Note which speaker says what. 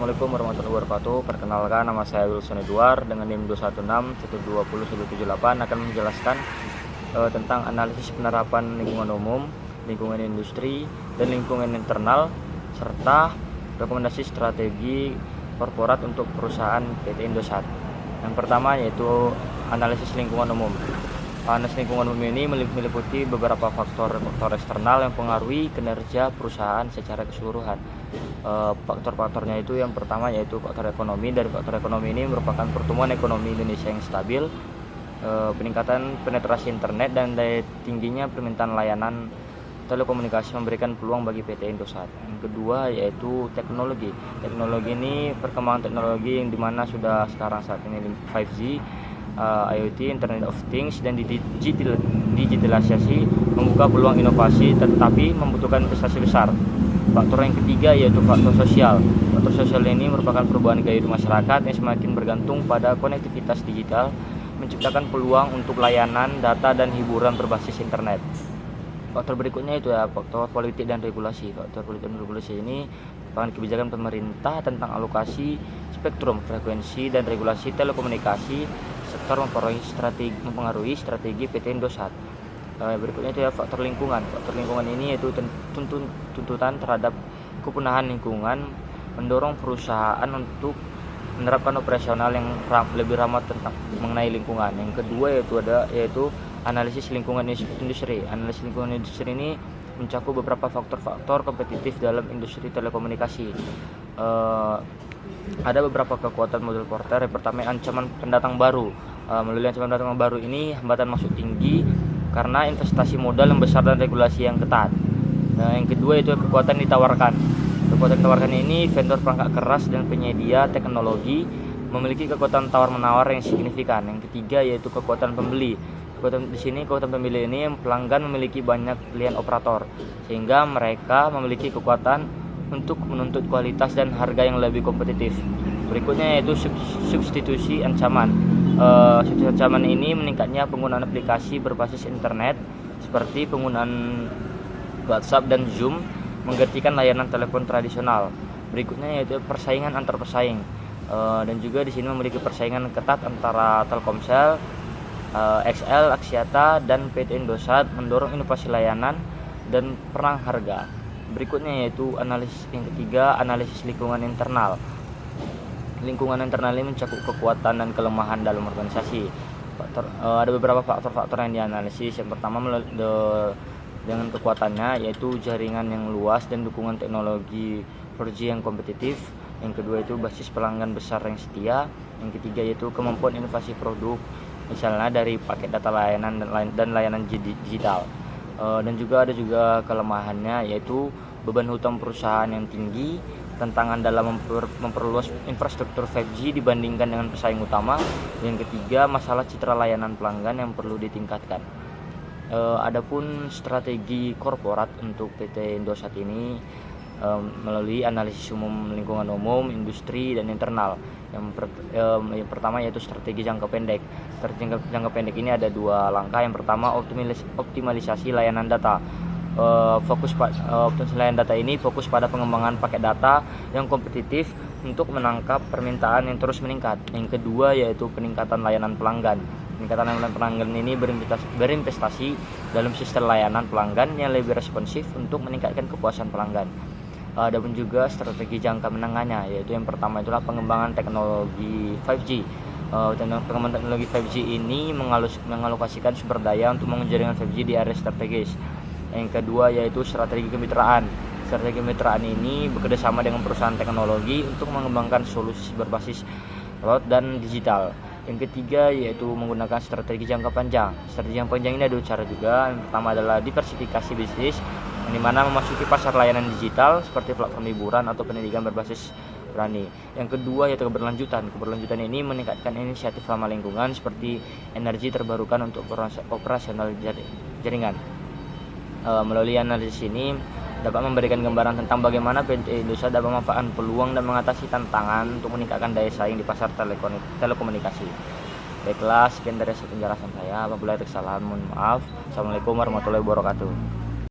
Speaker 1: Assalamualaikum warahmatullahi wabarakatuh. Perkenalkan, nama saya Wilson Edward dengan NIM 216-120-178 akan menjelaskan tentang analisis penerapan lingkungan umum, lingkungan industri, dan lingkungan internal, serta rekomendasi strategi korporat untuk perusahaan PT Indosat. Yang pertama yaitu analisis lingkungan umum. Analisis lingkungan umum ini meliputi beberapa faktor eksternal yang mempengaruhi kinerja perusahaan secara keseluruhan. Faktor-faktornya itu yang pertama yaitu faktor ekonomi. Dari faktor ekonomi ini merupakan pertumbuhan ekonomi Indonesia yang stabil, peningkatan penetrasi internet, dan tingginya permintaan layanan telekomunikasi memberikan peluang bagi PT Indosat. Yang kedua yaitu teknologi. Teknologi ini perkembangan teknologi yang dimana sudah sekarang saat ini 5G, IoT, Internet of Things, dan digitalisasi membuka peluang inovasi tetapi membutuhkan investasi besar. Faktor yang ketiga yaitu faktor sosial. Faktor sosial ini merupakan perubahan gaya hidup masyarakat yang semakin bergantung pada konektivitas digital, menciptakan peluang untuk layanan, data, dan hiburan berbasis internet. Faktor berikutnya itu ya faktor politik dan regulasi. Faktor politik dan regulasi ini merupakan kebijakan pemerintah tentang alokasi spektrum, frekuensi, dan regulasi telekomunikasi sektor mempengaruhi strategi PT Indosat. Berikutnya itu ya faktor lingkungan. Faktor lingkungan ini yaitu tuntutan terhadap kepunahan lingkungan, mendorong perusahaan untuk menerapkan operasional yang lebih ramah tentang mengenai lingkungan. Yang kedua yaitu analisis lingkungan industri. Analisis lingkungan industri ini mencakup beberapa faktor-faktor kompetitif dalam industri telekomunikasi. Ada beberapa kekuatan model Porter. Yang pertama ancaman pendatang baru. Melalui ancaman pendatang baru ini hambatan masuk tinggi karena investasi modal yang besar dan regulasi yang ketat. Nah, yang kedua itu kekuatan ditawarkan. Kekuatan ditawarkan ini vendor perangkat keras dan penyedia teknologi memiliki kekuatan tawar-menawar yang signifikan. Yang ketiga yaitu kekuatan pembeli. Kekuatan pembeli ini pelanggan memiliki banyak pilihan operator sehingga mereka memiliki kekuatan untuk menuntut kualitas dan harga yang lebih kompetitif. Berikutnya yaitu substitusi ancaman. Substitusi ancaman ini meningkatnya penggunaan aplikasi berbasis internet seperti penggunaan WhatsApp dan Zoom menggantikan layanan telepon tradisional. Berikutnya yaitu persaingan antar pesaing. Dan juga di sini memiliki persaingan ketat antara Telkomsel, XL, Axiata, dan PT Indosat mendorong inovasi layanan dan perang harga. Berikutnya yaitu yang ketiga, analisis lingkungan internal. Lingkungan internal ini mencakup kekuatan dan kelemahan dalam organisasi. Ada beberapa faktor-faktor yang dianalisis. Yang pertama dengan kekuatannya yaitu jaringan yang luas dan dukungan teknologi 4G yang kompetitif. Yang kedua itu basis pelanggan besar yang setia. Yang ketiga yaitu kemampuan inovasi produk, misalnya dari paket data layanan dan layanan digital. Dan juga ada kelemahannya yaitu beban hutang perusahaan yang tinggi, tantangan dalam memperluas infrastruktur 5G dibandingkan dengan pesaing utama. Yang ketiga, masalah citra layanan pelanggan yang perlu ditingkatkan. Adapun strategi korporat untuk PT Indosat ini melalui analisis umum lingkungan umum, industri, dan internal. Yang pertama yaitu strategi jangka pendek. Strategi jangka pendek ini ada dua langkah. Yang pertama optimalisasi layanan data. Optimalisasi layanan data ini fokus pada pengembangan paket data yang kompetitif untuk menangkap permintaan yang terus meningkat. Yang kedua yaitu peningkatan layanan pelanggan. Peningkatan layanan pelanggan ini berinvestasi dalam sistem layanan pelanggan yang lebih responsif untuk meningkatkan kepuasan pelanggan. Adapun juga strategi jangka menengahnya, yaitu yang pertama itulah pengembangan teknologi 5G. Pengembangan teknologi 5G ini mengalokasikan sumber daya untuk menjaringan 5G di area strategis. Yang kedua yaitu strategi kemitraan. Strategi kemitraan ini bekerjasama dengan perusahaan teknologi untuk mengembangkan solusi berbasis cloud dan digital. Yang ketiga yaitu menggunakan strategi jangka panjang. Strategi jangka panjang ini ada cara juga. Yang pertama adalah diversifikasi bisnis, yang dimana memasuki pasar layanan digital seperti platform hiburan atau pendidikan berbasis berani. Yang kedua yaitu keberlanjutan. Keberlanjutan ini meningkatkan inisiatif ramah lingkungan seperti energi terbarukan untuk operasional jaringan. Melalui analisis ini dapat memberikan gambaran tentang bagaimana PT Indosat dapat memanfaatkan peluang dan mengatasi tantangan untuk meningkatkan daya saing di pasar telekomunikasi. Baiklah, sekian dari penjelasan saya. Apabila ada kesalahan, mohon maaf. Assalamualaikum warahmatullahi wabarakatuh.